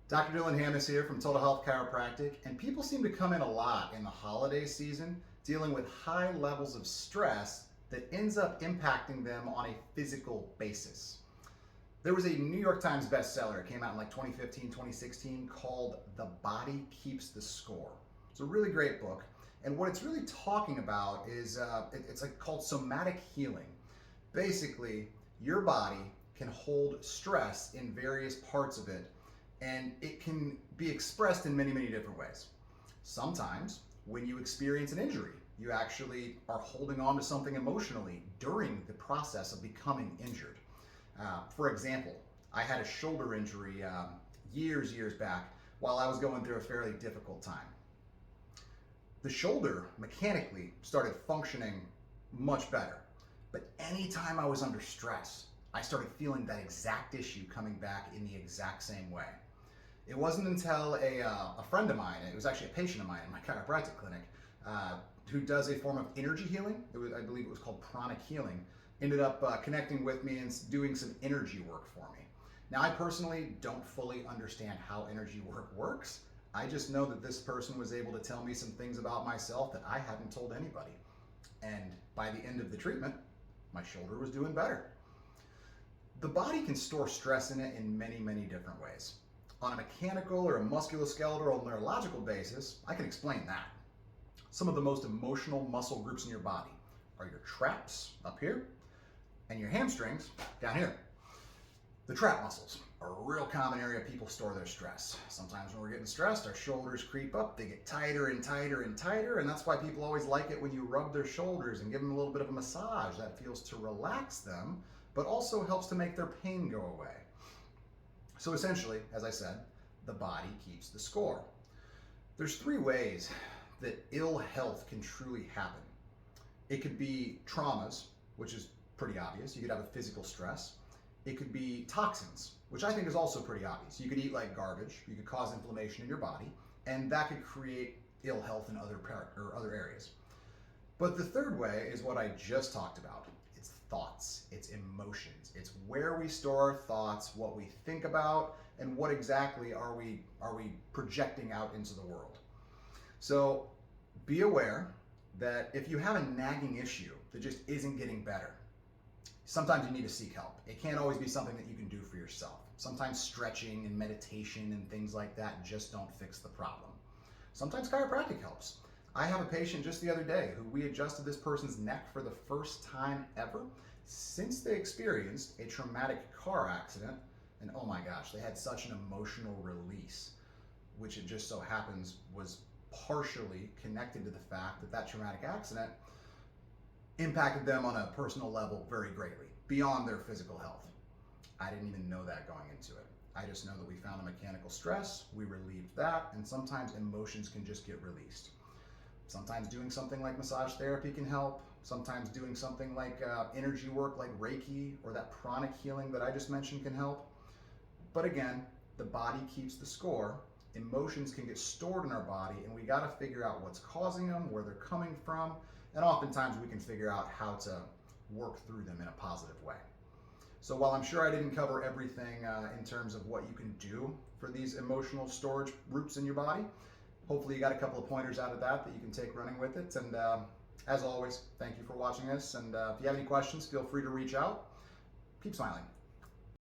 Dr. Dylan Hammis here from Total Health Chiropractic, and people seem to come in a lot in the holiday season dealing with high levels of stress that ends up impacting them on a physical basis. There was a New York Times bestseller, it came out in like 2015, 2016, called The Body Keeps the Score. It's a really great book, and what it's really talking about is it's like called Somatic Healing. Basically, your body can hold stress in various parts of it, and it can be expressed in many, many different ways. Sometimes when you experience an injury, you actually are holding on to something emotionally during the process of becoming injured. For example, I had a shoulder injury years back while I was going through a fairly difficult time. The shoulder mechanically started functioning much better, but anytime I was under stress, I started feeling that exact issue coming back in the exact same way. It wasn't until a friend of mine, it was actually a patient of mine in my chiropractic clinic, who does a form of energy healing, I believe it was called pranic healing, ended up connecting with me and doing some energy work for me. Now, I personally don't fully understand how energy work works. I just know that this person was able to tell me some things about myself that I hadn't told anybody. And by the end of the treatment, my shoulder was doing better. The body can store stress in it in many, many different ways. On a mechanical or a musculoskeletal or neurological basis, I can explain that. Some of the most emotional muscle groups in your body are your traps up here and your hamstrings down here. The trap muscles are a real common area people store their stress. Sometimes when we're getting stressed, our shoulders creep up, they get tighter and tighter and tighter, and that's why people always like it when you rub their shoulders and give them a little bit of a massage. That feels to relax them, but also helps to make their pain go away. So essentially, as I said, the body keeps the score. There's three ways that ill health can truly happen. It could be traumas, which is pretty obvious. You could have a physical stress. It could be toxins, which I think is also pretty obvious. You could eat like garbage. You could cause inflammation in your body, and that could create ill health in other areas. But the third way is what I just talked about. It's thoughts, it's emotions, it's where we store our thoughts, what we think about, and what exactly are we projecting out into the world. So be aware that if you have a nagging issue that just isn't getting better, sometimes you need to seek help. It can't always be something that you can do for yourself. Sometimes stretching and meditation and things like that just don't fix the problem. Sometimes chiropractic helps. I have a patient just the other day who we adjusted this person's neck for the first time ever since they experienced a traumatic car accident. And oh my gosh, they had such an emotional release, which it just so happens was partially connected to the fact that that traumatic accident impacted them on a personal level very greatly, beyond their physical health. I didn't even know that going into it. I just know that we found a mechanical stress, we relieved that, and sometimes emotions can just get released. Sometimes doing something like massage therapy can help. Sometimes doing something like energy work like Reiki or that pranic healing that I just mentioned can help. But again, the body keeps the score. Emotions can get stored in our body, and we got to figure out what's causing them, where they're coming from, and oftentimes we can figure out how to work through them in a positive way. So while I'm sure I didn't cover everything in terms of what you can do for these emotional storage routes in your body, hopefully you got a couple of pointers out of that you can take running with it. And as always, thank you for watching this. And if you have any questions, feel free to reach out. Keep smiling.